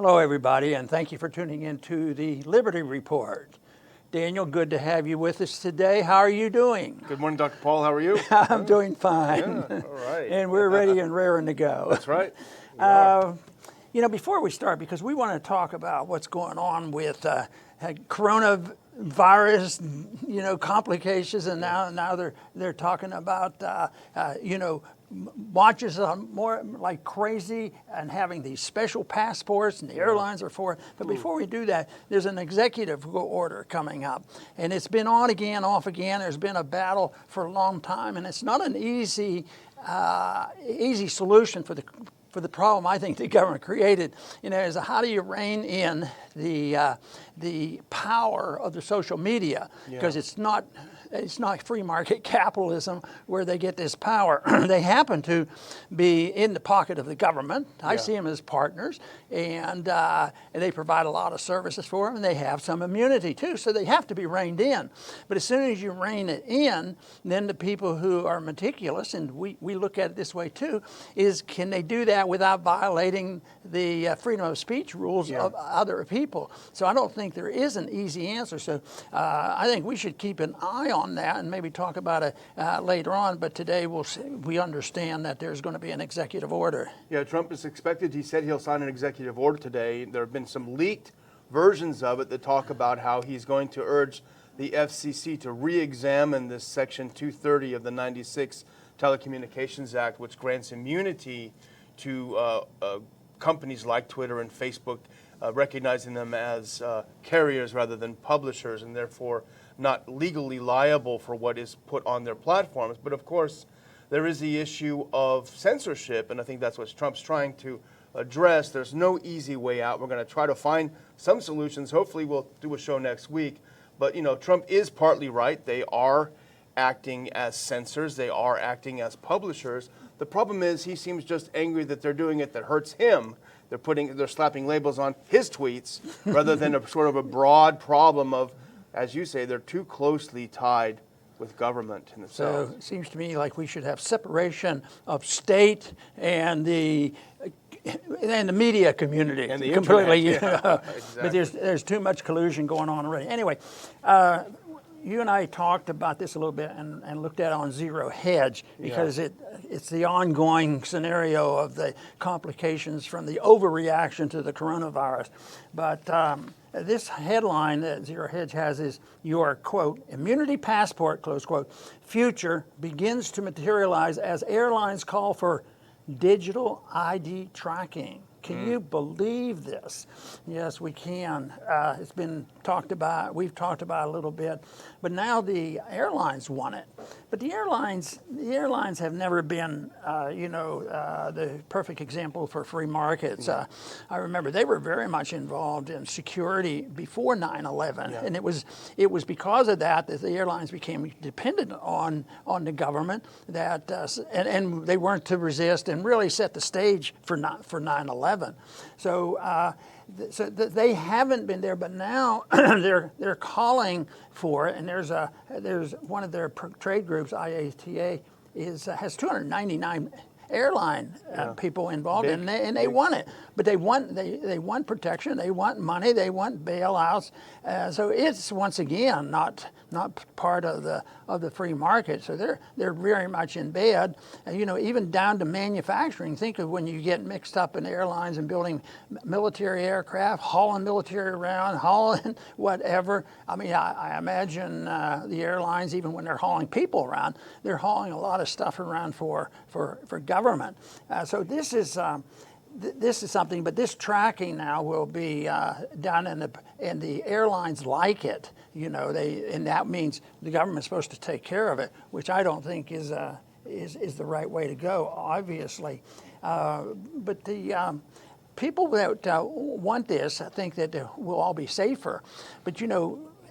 Hello, everybody, and thank you for tuning in to the Liberty Report. Daniel, good to have you with us today. How are you doing? Good morning, Dr. Paul. How are you? I'm doing fine. Yeah, all right. And we're ready and raring to go. That's right. Before we start, because we want to talk about what's going on with coronavirus, complications, and now they're talking about, watches more like crazy and having these special passports, and the airlines are for it. But before we do that, there's an executive order coming up, and it's been on again, off again. There's been a battle for a long time, and it's not an easy solution for the problem I think the government created. Is how do you rein in the power of the social media, because it's not free market capitalism where they get this power. They happen to be in the pocket of the government. I see them as partners, and they provide a lot of services for them, and they have some immunity too, so they have to be reined in. But as soon as you rein it in, then the people who are meticulous, and we look at it this way too, is can they do that without violating the freedom of speech rules of other people? So I don't think there is an easy answer. So I think we should keep an eye on that and maybe talk about it later on. But today we understand that there's going to be an executive order. Yeah, Trump is expected. He said he'll sign an executive order today. There have been some leaked versions of it that talk about how he's going to urge the FCC to re-examine this Section 230 of the 96 Telecommunications Act, which grants immunity to companies like Twitter and Facebook, recognizing them as carriers rather than publishers, and therefore not legally liable for what is put on their platforms. But of course, there is the issue of censorship, and I think that's what Trump's trying to address. There's no easy way out. We're going to try to find some solutions. Hopefully we'll do a show next week. But Trump is partly right. They are acting as censors. They are acting as publishers. The problem is he seems just angry that they're doing it that hurts him. They're slapping labels on his tweets rather than a sort of a broad problem of, as you say, they're too closely tied with government in the South. So it seems to me like we should have separation of state and the media community. And the completely, internet. But there's too much collusion going on already. Anyway, you and I talked about this a little bit and looked at it on Zero Hedge, because it's the ongoing scenario of the complications from the overreaction to the coronavirus. But this headline that Zero Hedge has is your, quote, immunity passport, close quote, future begins to materialize as airlines call for digital ID tracking. Can you believe this? Yes, we can. It's been talked about. We've talked about it a little bit, but now the airlines want it. But the airlines have never been, the perfect example for free markets. I remember they were very much involved in security before 9/11, and it was because of that the airlines became dependent on the government, that and they weren't to resist and really set the stage for 9/11. So they haven't been there, but now they're calling for it. And there's one of their trade groups, IATA, has 299 airline people involved, and they want it. But they want protection, they want money, they want bailouts. So it's once again not part of the free market. So they're very much in bed. Even down to manufacturing. Think of when you get mixed up in airlines and building military aircraft, hauling military around, hauling whatever. I mean, I imagine the airlines, even when they're hauling people around, they're hauling a lot of stuff around for government. So this is something, but this tracking now will be done, and the airlines like it. And that means the government's supposed to take care of it, which I don't think is the right way to go, obviously. But the people that want this, I think that we'll all be safer. But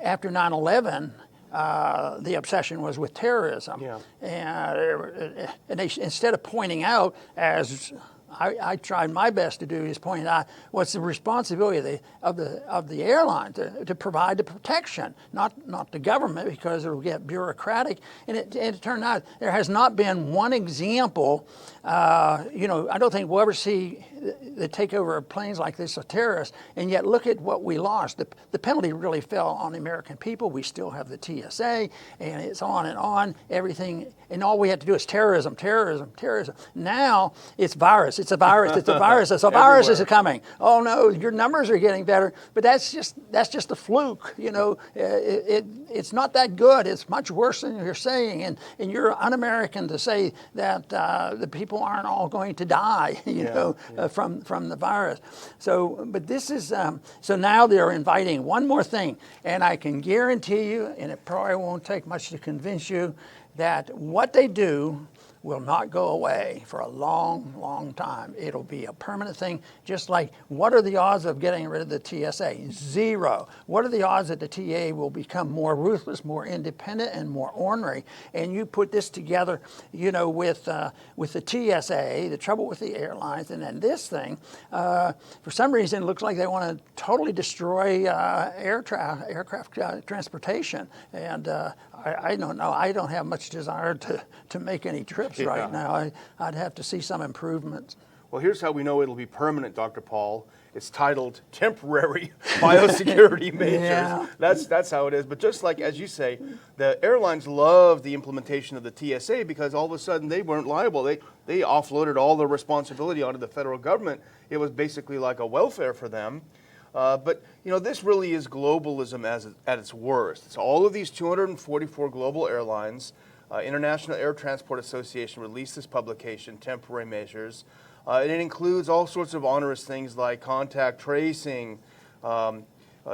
after 9/11. The obsession was with terrorism, and they, instead of pointing out, as I tried my best to do, is point out what's the responsibility of the airline to provide the protection, not the government, because it'll get bureaucratic. And it turned out there has not been one example. I don't think we'll ever see that take over planes like this are terrorists, and yet look at what we lost. The penalty really fell on the American people. We still have the TSA, and it's on, everything, and all we have to do is terrorism. Now it's virus. It's a virus. It's a virus. So viruses are coming. Oh no, your numbers are getting better, but that's just a fluke. It's not that good. It's much worse than you're saying, and you're un-American to say that the people aren't all going to die, from the virus. So, but this is so now they're inviting one more thing, and I can guarantee you, and it probably won't take much to convince you, that what they do will not go away for a long, long time. It'll be a permanent thing, just like, what are the odds of getting rid of the TSA? 0. What are the odds that the TA will become more ruthless, more independent, and more ornery? And you put this together, with the TSA, the trouble with the airlines, and then this thing, for some reason, it looks like they want to totally destroy aircraft transportation. And I don't know. I don't have much desire to make any trips right now. I'd have to see some improvements. Well, here's how we know it'll be permanent, Dr. Paul. It's titled Temporary Biosecurity Measures. Yeah. That's how it is. But just like, as you say, the airlines love the implementation of the TSA because all of a sudden they weren't liable. They offloaded all the responsibility onto the federal government. It was basically like a welfare for them. But this really is globalism at its worst. It's all of these 244 global airlines. International Air Transport Association released this publication, Temporary Measures. And it includes all sorts of onerous things like contact tracing,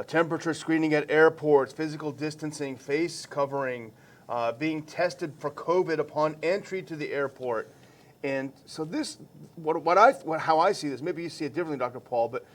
temperature screening at airports, physical distancing, face covering, being tested for COVID upon entry to the airport. And so this, how I see this, maybe you see it differently, Dr. Paul, but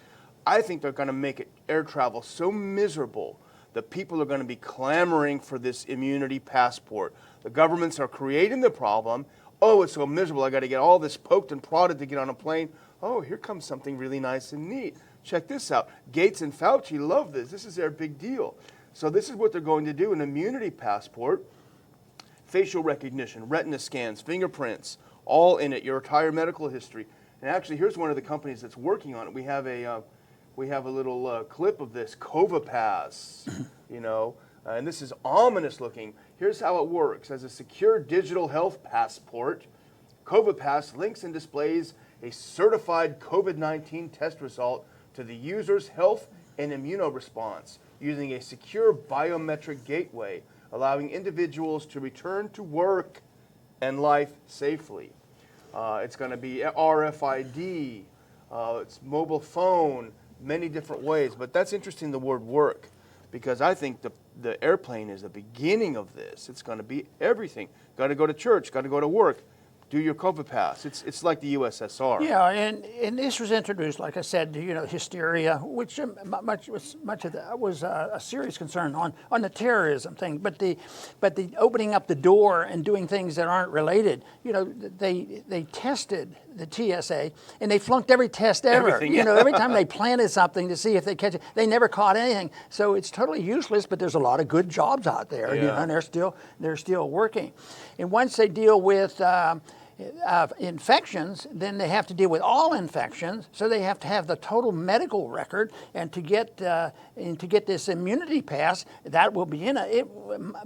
I think they're going to make air travel so miserable that people are going to be clamoring for this immunity passport. The governments are creating the problem. Oh, it's so miserable. I got to get all this poked and prodded to get on a plane. Oh, here comes something really nice and neat. Check this out. Gates and Fauci love this. This is their big deal. So this is what they're going to do, an immunity passport, facial recognition, retina scans, fingerprints, all in it, your entire medical history. And actually, here's one of the companies that's working on it. We have a little clip of this, CovaPass, and this is ominous looking. Here's how it works. As a secure digital health passport, CovaPass links and displays a certified COVID-19 test result to the user's health and immunoresponse using a secure biometric gateway, allowing individuals to return to work and life safely. It's going to be RFID, it's mobile phone, many different ways. But that's interesting, the word work, because I think the airplane is the beginning of this. It's going to be everything. Got to go to church, got to go to work, do your CovaPass. It's like the USSR. Yeah, and this was introduced, like I said, hysteria, which much of that was a serious concern on the terrorism thing. But the opening up the door and doing things that aren't related. They tested the TSA and they flunked every test ever. Everything, yeah. Every time they planted something to see if they catch it, they never caught anything. So it's totally useless. But there's a lot of good jobs out there, and they're still working. And once they deal with infections, then they have to deal with all infections. So they have to have the total medical record, and to get this immunity pass, that will be in it.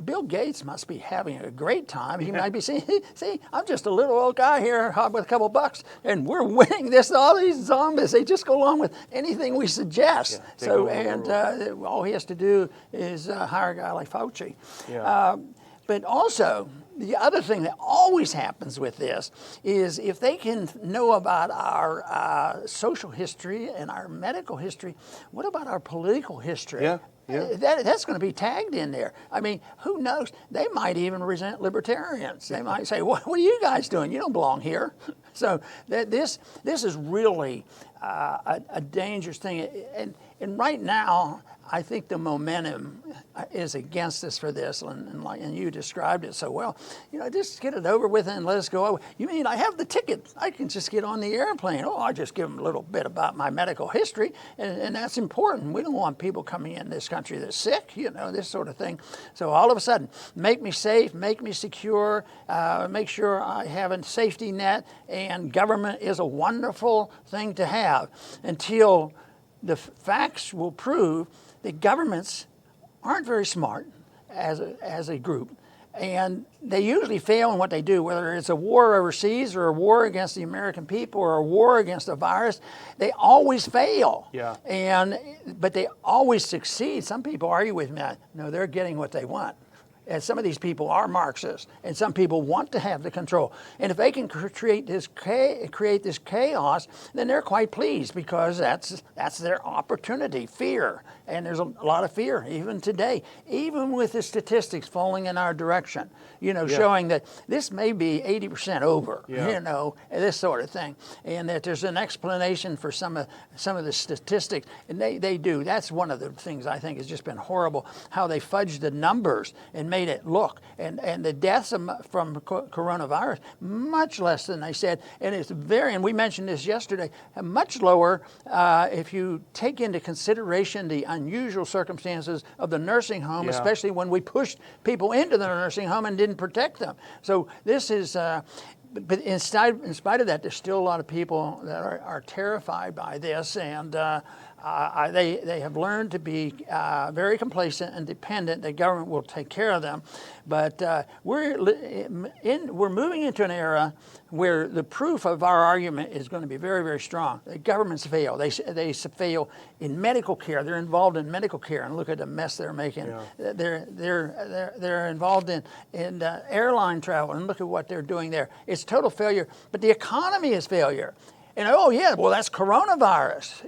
Bill Gates must be having a great time. He might be saying, "See, I'm just a little old guy here with a couple bucks, and we're winning this. All these zombies, they just go along with anything we suggest." All he has to do is hire a guy like Fauci. Yeah. But also, the other thing that always happens with this is if they can know about our social history and our medical history, what about our political history? Yeah. That's going to be tagged in there. I mean, who knows? They might even resent libertarians. They might say, what are you guys doing? You don't belong here. So this is really a dangerous thing. And right now, I think the momentum is against us for this, and you described it so well. Just get it over with and let us go over. You mean I have the ticket? I can just get on the airplane. Oh, I just give them a little bit about my medical history, and that's important. We don't want people coming in this country that's sick, this sort of thing. So all of a sudden, make me safe, make me secure, make sure I have a safety net, and government is a wonderful thing to have until the facts will prove that governments aren't very smart as a group, and they usually fail in what they do, whether it's a war overseas or a war against the American people or a war against a virus. They always fail. Yeah. But they always succeed. Some people argue with me, no, they're getting what they want. And some of these people are Marxists, and some people want to have the control. And if they can create this chaos, then they're quite pleased, because that's their opportunity. Fear, and there's a lot of fear even today, even with the statistics falling in our direction. Showing that this may be 80% over. This sort of thing, and that there's an explanation for some of the statistics, and they do. That's one of the things I think has just been horrible, how they fudged the numbers and made it look, and the deaths from coronavirus much less than they said, and it's and we mentioned this yesterday, much lower if you take into consideration the unusual circumstances of the nursing home, especially when we pushed people into the nursing home and didn't protect them. So this is. But in spite of that, there's still a lot of people that are terrified by this, and they have learned to be very complacent and dependent. The government will take care of them. But we're moving into an era where the proof of our argument is going to be very, very strong. The governments fail. They fail in medical care. They're involved in medical care, and look at the mess they're making. Yeah. They're involved in airline travel, and look at what they're doing there. It's total failure. But the economy is failure. And that's coronavirus.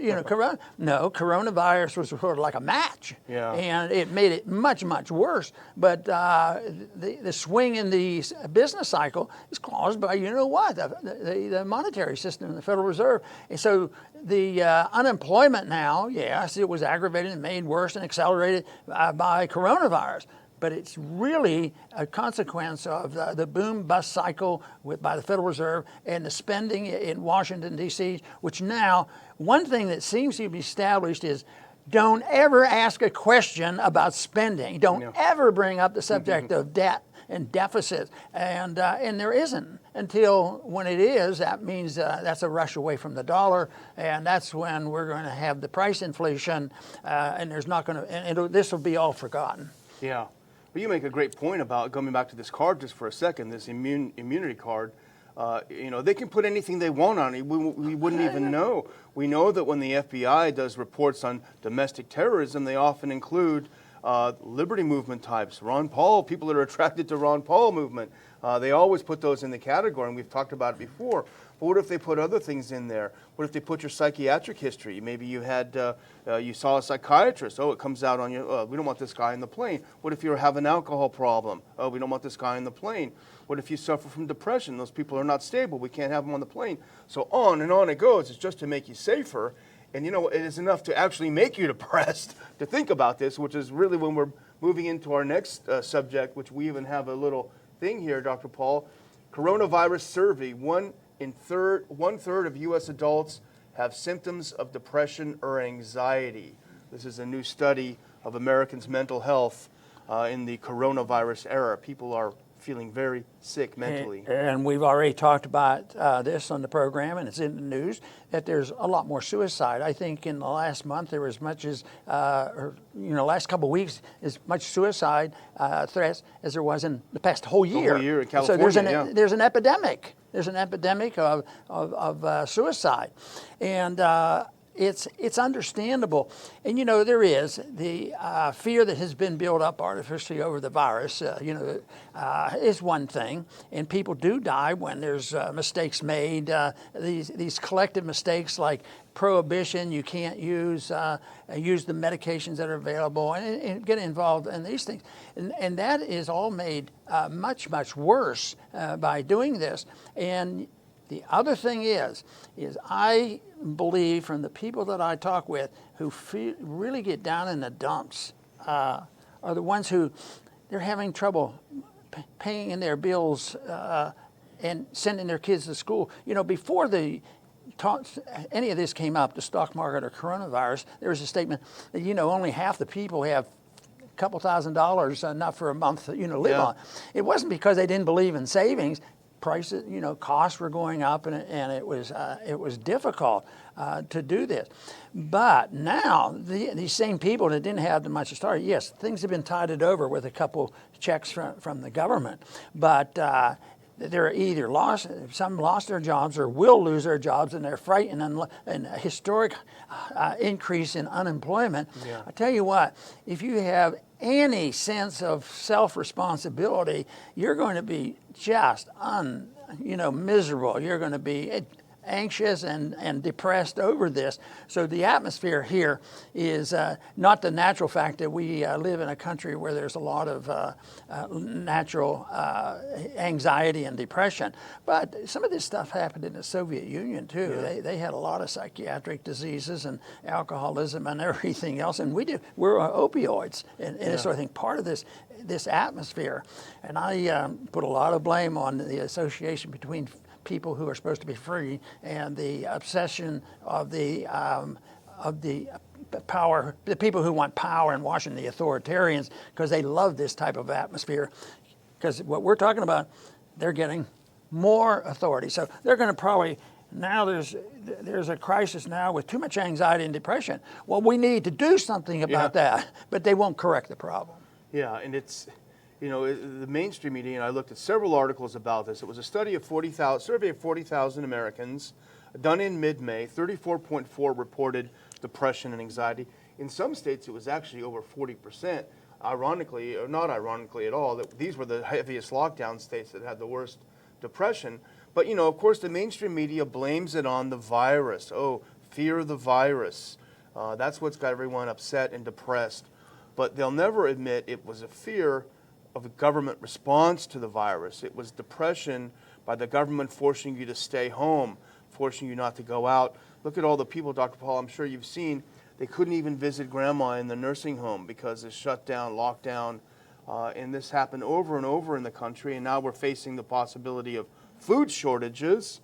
Coronavirus was sort of like a match, and it made it much, much worse. But the swing in the business cycle is caused by the monetary system, the Federal Reserve. And so the unemployment now, yes, it was aggravated and made worse and accelerated by coronavirus. But it's really a consequence of the boom-bust cycle by the Federal Reserve and the spending in Washington, D.C., which now, one thing that seems to be established is don't ever ask a question about spending. Don't ever bring up the subject of debt and deficit. And there isn't until when it is. That means that's a rush away from the dollar, and that's when we're going to have the price inflation, and there's not going to, and this will be all forgotten. Yeah. Well, you make a great point about going back to this card just for a second, this immunity card. They can put anything they want on it. We wouldn't even know. We know that when the FBI does reports on domestic terrorism, they often include liberty movement types, Ron Paul, people that are attracted to Ron Paul movement. They always put those in the category, and we've talked about it before. But what if they put other things in there? What if they put your psychiatric history? Maybe you saw a psychiatrist. Oh, it comes out on you. We don't want this guy in the plane. What if you have an alcohol problem? Oh, we don't want this guy in the plane. What if you suffer from depression? Those people are not stable. We can't have them on the plane. So on and on it goes. It's just to make you safer. And it is enough to actually make you depressed to think about this, which is really when we're moving into our next subject, which we even have a little thing here, Dr. Paul. Coronavirus survey, one third of U.S. adults have symptoms of depression or anxiety. This is a new study of Americans' mental health in the coronavirus era. People are feeling very sick mentally. And we've already talked about this on the program, and it's in the news, that there's a lot more suicide. I think in the last month there was as much as, last couple of weeks, as much suicide threats as there was in the past whole year. The whole year in California, so there's an epidemic. There's an epidemic of suicide. And it's understandable. And, there is the fear that has been built up artificially over the virus, is one thing. And people do die when there's mistakes made. These collective mistakes like prohibition, you can't use the medications that are available, and get involved in these things. And that is all made much, much worse by doing this. And The other thing is I believe from the people that I talk with who really get down in the dumps are the ones who they're having trouble paying their bills and sending their kids to school. You know, before any of this came up, the stock market or coronavirus, there was a statement that, you know, only half the people have a couple $1,000 enough for a month, you know, live on. It wasn't because they didn't believe in savings. Prices, you know, costs were going up, and it was difficult to do this. But now these same people that didn't have much to start, yes, things have been tided over with a couple checks from the government, but they're either some lost their jobs or will lose their jobs, and they're frightened and a historic increase in unemployment. Yeah. I tell you what, if you have any sense of self-responsibility, you're going to be just miserable. You're going to be anxious and depressed over this. So the atmosphere here is not the natural fact that we live in a country where there's a lot of natural anxiety and depression, but some of this stuff happened in the Soviet Union too. Yeah. They had a lot of psychiatric diseases and alcoholism and everything else, and we're opioids and this sort of thing. Part of this atmosphere, and I put a lot of blame on the association between people who are supposed to be free and the obsession of the power, the people who want power in Washington, the authoritarians, because they love this type of atmosphere. Because what we're talking about, they're getting more authority. So they're going to probably, now there's a crisis now with too much anxiety and depression. Well, we need to do something about that, but they won't correct the problem. Yeah, and it's, you know, the mainstream media, and I looked at several articles about this. It was a study of survey of 40,000 Americans done in mid-May. 34.4 reported depression and anxiety. In some states, it was actually over 40%. Ironically, or not ironically at all, that these were the heaviest lockdown states that had the worst depression. But, you know, of course, the mainstream media blames it on the virus. Oh, fear of the virus. That's what's got everyone upset and depressed. But they'll never admit it was a fear of a government response to the virus. It was depression by the government forcing you to stay home, forcing you not to go out. Look at all the people, Dr. Paul, I'm sure you've seen, they couldn't even visit grandma in the nursing home because of shutdown, lockdown, and this happened over and over in the country, and now we're facing the possibility of food shortages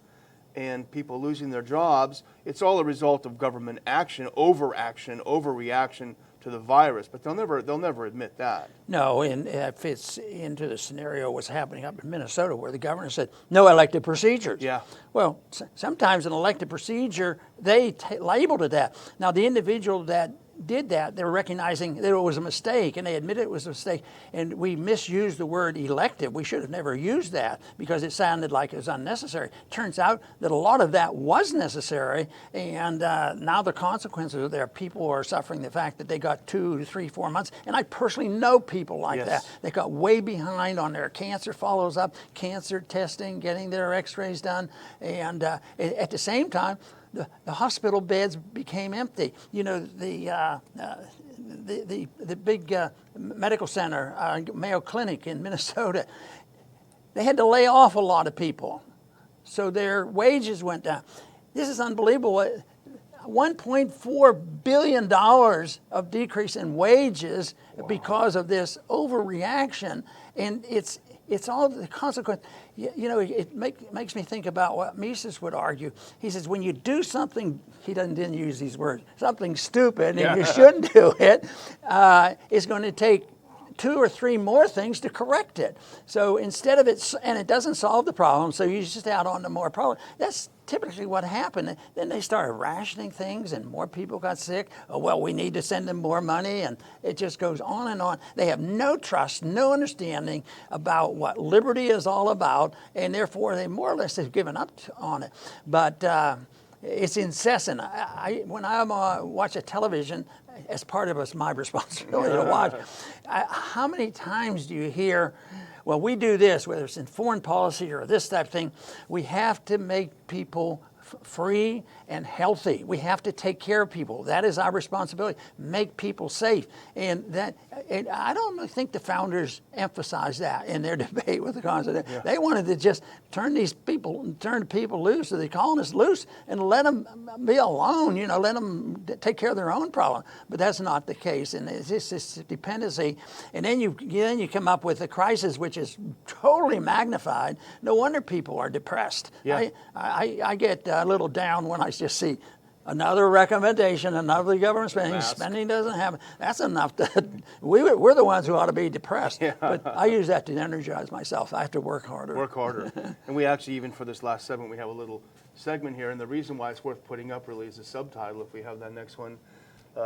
and people losing their jobs. It's all a result of government action, overreaction to the virus, but they'll never admit that. No, and it fits into the scenario what's happening up in Minnesota, where the governor said no elective procedures. Yeah. Well, sometimes an elective procedure, they labeled it that. Now, the individual that did that, they were recognizing that it was a mistake, and they admitted it was a mistake. And we misused the word elective. We should have never used that because it sounded like it was unnecessary. Turns out that a lot of that was necessary, and now the consequences are there. People are suffering the fact that they got 2 to 3, 4 months. And I personally know people like that. They got way behind on their cancer follows up, cancer testing, getting their x-rays done, and at the same time, the hospital beds became empty. You know, the big medical center, Mayo Clinic in Minnesota, they had to lay off a lot of people, so their wages went down. This is unbelievable. $1.4 billion of decrease in wages because of this overreaction, and it's all the consequence. You know, it makes me think about what Mises would argue. He says, when you do something, he didn't use these words, something stupid, and you shouldn't do it, it's going to take 2 or 3 more things to correct it. So instead of it, and it doesn't solve the problem, so you just add on to more problems. That's typically what happened. Then they started rationing things, and more people got sick. Oh, well, we need to send them more money, and it just goes on and on. They have no trust, no understanding about what liberty is all about, and therefore they more or less have given up on it. But it's incessant. When I watch a television, as part of it's my responsibility to watch, how many times do you hear, well, we do this, whether it's in foreign policy or this type of thing, we have to make people free and healthy. We have to take care of people. That is our responsibility. Make people safe. And I don't think the founders emphasized that in their debate with the colonists. Yeah. They wanted to just turn people loose, or the colonists loose, and let them be alone, let them take care of their own problem. But that's not the case. And it's just this dependency. And then you come up with a crisis which is totally magnified. No wonder people are depressed. Yeah. I get a little down when I just see another recommendation, another government spending. Spending doesn't happen. That's enough. We're the ones who ought to be depressed. Yeah. But I use that to energize myself. I have to work harder. Work harder. And we actually, even for this last segment, we have a little segment here. And the reason why it's worth putting up really is the subtitle, if we have that next one.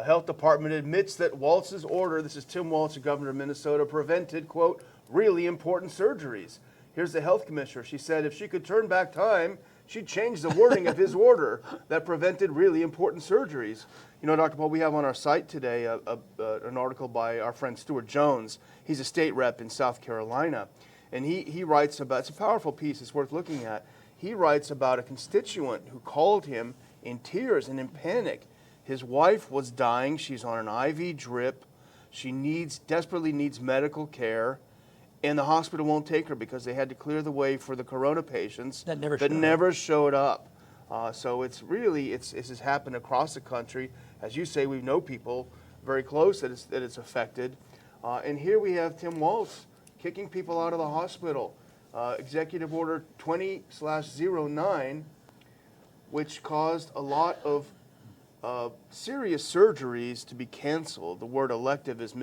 Health Department admits that Walz's order, this is Tim Walz, the governor of Minnesota, prevented, quote, really important surgeries. Here's the health commissioner. She said if she could turn back time, she'd change the wording of his order that prevented really important surgeries. Dr. Paul, we have on our site today an article by our friend Stuart Jones. He's a state rep in South Carolina. And he writes about, it's a powerful piece, it's worth looking at. He writes about a constituent who called him in tears and in panic. His wife was dying. She's on an IV drip. She desperately needs medical care. And the hospital won't take her because they had to clear the way for the corona patients that never showed up. So it's has happened across the country. As you say, we know people very close that it's affected. And here we have Tim Walz kicking people out of the hospital. Executive Order 20/09, which caused a lot of serious surgeries to be canceled. The word elective is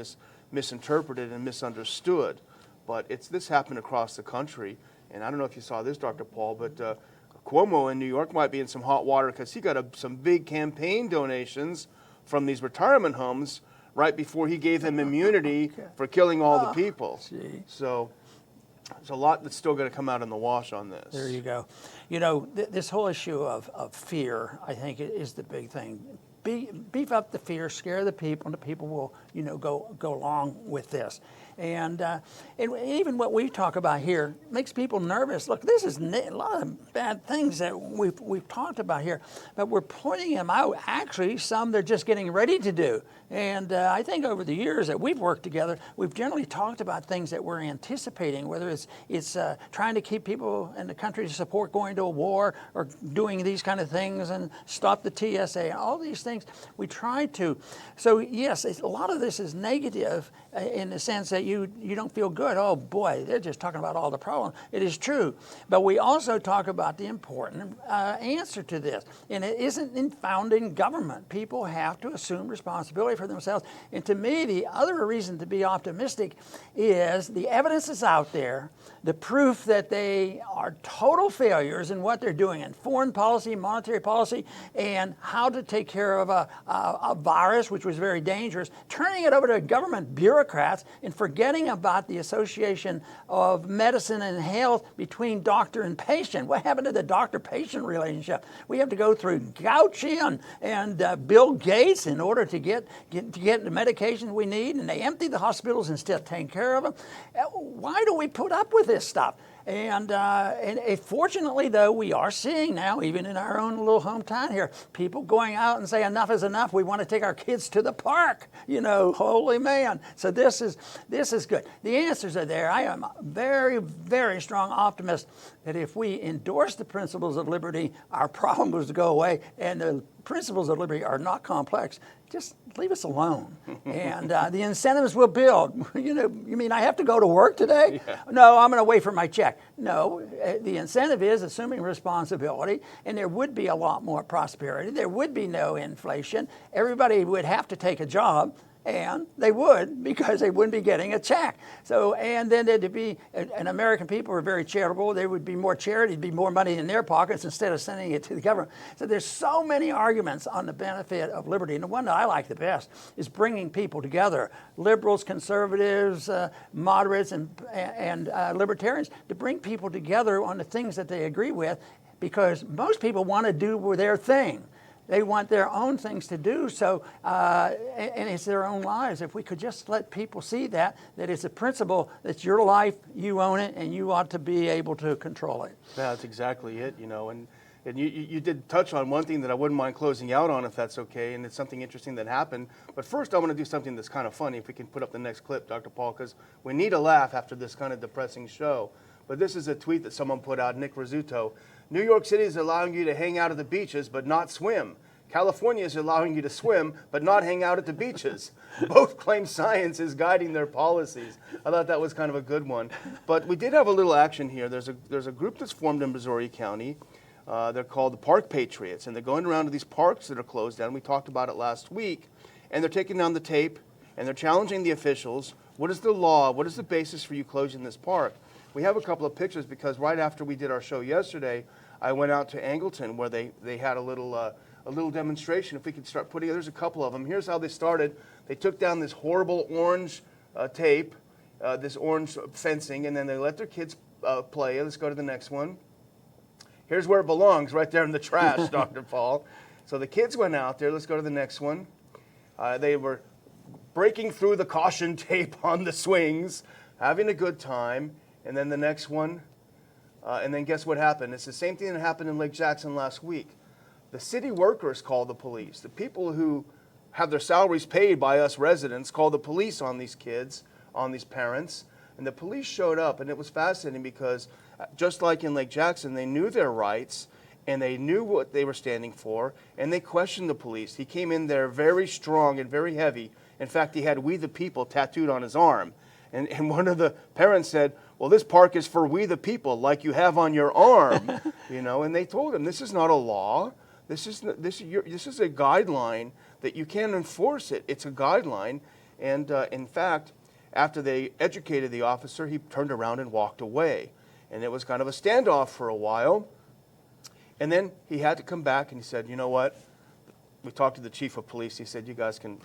misinterpreted and misunderstood. But this happened across the country. And I don't know if you saw this, Dr. Paul, but Cuomo in New York might be in some hot water because he got some big campaign donations from these retirement homes right before he gave them immunity for killing all the people. So there's a lot that's still going to come out in the wash on this. There you go. This whole issue of fear, I think, is the big thing. Beef up the fear, scare the people, and the people will, go along with this. And even what we talk about here makes people nervous. Look, this is a lot of bad things that we've talked about here, but we're pointing them out. Actually, some they're just getting ready to do. And I think over the years that we've worked together, we've generally talked about things that we're anticipating, whether it's trying to keep people in the country to support going to a war or doing these kind of things and stop the TSA, all these things we try to. So yes, a lot of this is negative in the sense that you don't feel good. Oh boy, they're just talking about all the problems. It is true. But we also talk about the important answer to this. And it isn't in founding government. People have to assume responsibility for themselves. And to me, the other reason to be optimistic is the evidence is out there, the proof that they are total failures in what they're doing in foreign policy, monetary policy, and how to take care of a virus, which was very dangerous, turning it over to government bureaucrats and forgetting about the association of medicine and health between doctor and patient. What happened to the doctor-patient relationship? We have to go through Gauci and Bill Gates in order to get the medications we need, and they empty the hospitals instead of taking care of them. Why do we put up with this stuff? And fortunately, though, we are seeing now, even in our own little hometown here, people going out and say enough is enough. We want to take our kids to the park. Holy man. So this is good. The answers are there. I am a very, very strong optimist that if we endorse the principles of liberty, our problems go away. And the principles of liberty are not complex. Just leave us alone. And the incentives will build. You mean I have to go to work today? Yeah. No, I'm going to wait for my check. No, the incentive is assuming responsibility, and there would be a lot more prosperity. There would be no inflation. Everybody would have to take a job. And they would, because they wouldn't be getting a check. So, and then there'd be, and American people are very charitable. There would be more charity, there'd be more money in their pockets instead of sending it to the government. So there's so many arguments on the benefit of liberty. And the one that I like the best is bringing people together, liberals, conservatives, moderates, and libertarians, to bring people together on the things that they agree with, because most people want to do their thing. They want their own things to do, so and it's their own lives. If we could just let people see that it's a principle, that's your life, you own it, and you ought to be able to control it. Yeah, that's exactly it, And And you did touch on one thing that I wouldn't mind closing out on, if that's okay, and it's something interesting that happened. But first, I want to do something that's kind of funny, if we can put up the next clip, Dr. Paul, because we need a laugh after this kind of depressing show. But this is a tweet that someone put out, Nick Rizzuto. New York City is allowing you to hang out at the beaches, but not swim. California is allowing you to swim, but not hang out at the beaches. Both claim science is guiding their policies. I thought that was kind of a good one. But we did have a little action here. There's a group that's formed in Brazoria County. They're called the Park Patriots, and they're going around to these parks that are closed down. We talked about it last week, and they're taking down the tape, and they're challenging the officials. What is the law? What is the basis for you closing this park? We have a couple of pictures because right after we did our show yesterday, I went out to Angleton where they had a little demonstration. If we could start putting, there's a couple of them. Here's how they started. They took down this horrible orange tape, this orange fencing, and then they let their kids play. Let's go to the next one. Here's where it belongs, right there in the trash, Dr. Paul. So the kids went out there. Let's go to the next one. They were breaking through the caution tape on the swings, having a good time. And then the next one. And then guess what happened? It's the same thing that happened in Lake Jackson last week. The city workers called the police. The people who have their salaries paid by us residents called the police on these kids, on these parents. And the police showed up, and it was fascinating because just like in Lake Jackson, they knew their rights, and they knew what they were standing for, and they questioned the police. He came in there very strong and very heavy. In fact, he had "We the People" tattooed on his arm. And one of the parents said, well, this park is for we the people, like you have on your arm. And they told him, this is not a law. This is a guideline that you can't enforce it. It's a guideline. And in fact, after they educated the officer, he turned around and walked away. And it was kind of a standoff for a while. And then he had to come back and he said, you know what? We talked to the chief of police. He said, you guys can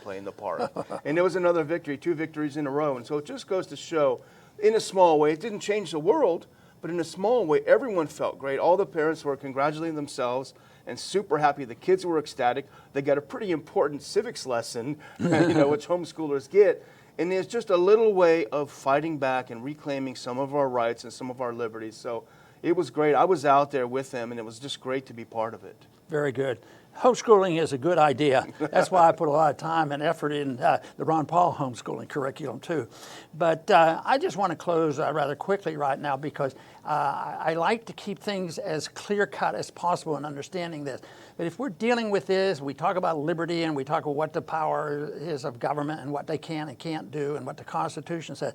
play in the park. And it was another victory, 2 victories in a row. And so it just goes to show, in a small way, it didn't change the world, but in a small way, everyone felt great. All the parents were congratulating themselves and super happy. The kids were ecstatic. They got a pretty important civics lesson, which homeschoolers get. And it's just a little way of fighting back and reclaiming some of our rights and some of our liberties. So it was great. I was out there with them, and it was just great to be part of it. Very good. Homeschooling is a good idea. That's why I put a lot of time and effort in the Ron Paul homeschooling curriculum too. But I just want to close rather quickly right now because I like to keep things as clear-cut as possible in understanding this. But if we're dealing with this, we talk about liberty and we talk about what the power is of government and what they can and can't do and what the Constitution says.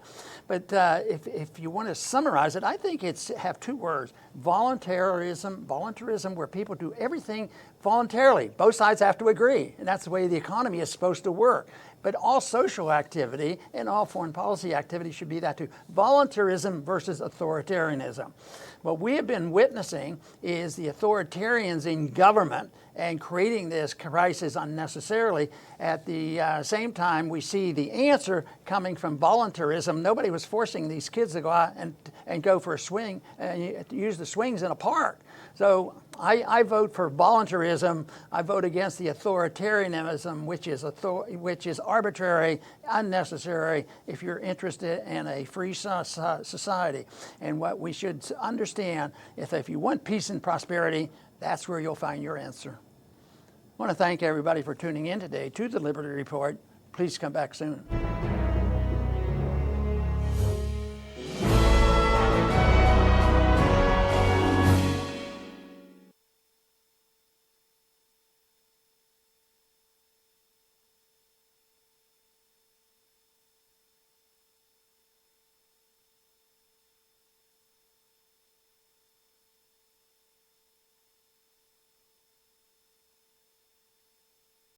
But if you want to summarize it, I think it's have 2 words: voluntarism, where people do everything voluntarily. Both sides have to agree, and that's the way the economy is supposed to work. But all social activity and all foreign policy activity should be that too. Voluntarism versus authoritarianism. What we have been witnessing is the authoritarians in government and creating this crisis unnecessarily. At the same time, we see the answer coming from voluntarism. Nobody was forcing these kids to go out and go for a swing and use the swings in a park. So I vote for voluntarism. I vote against the authoritarianism, which is arbitrary, unnecessary if you're interested in a free society. And what we should understand is that if you want peace and prosperity, that's where you'll find your answer. I want to thank everybody for tuning in today to the Liberty Report. Please come back soon.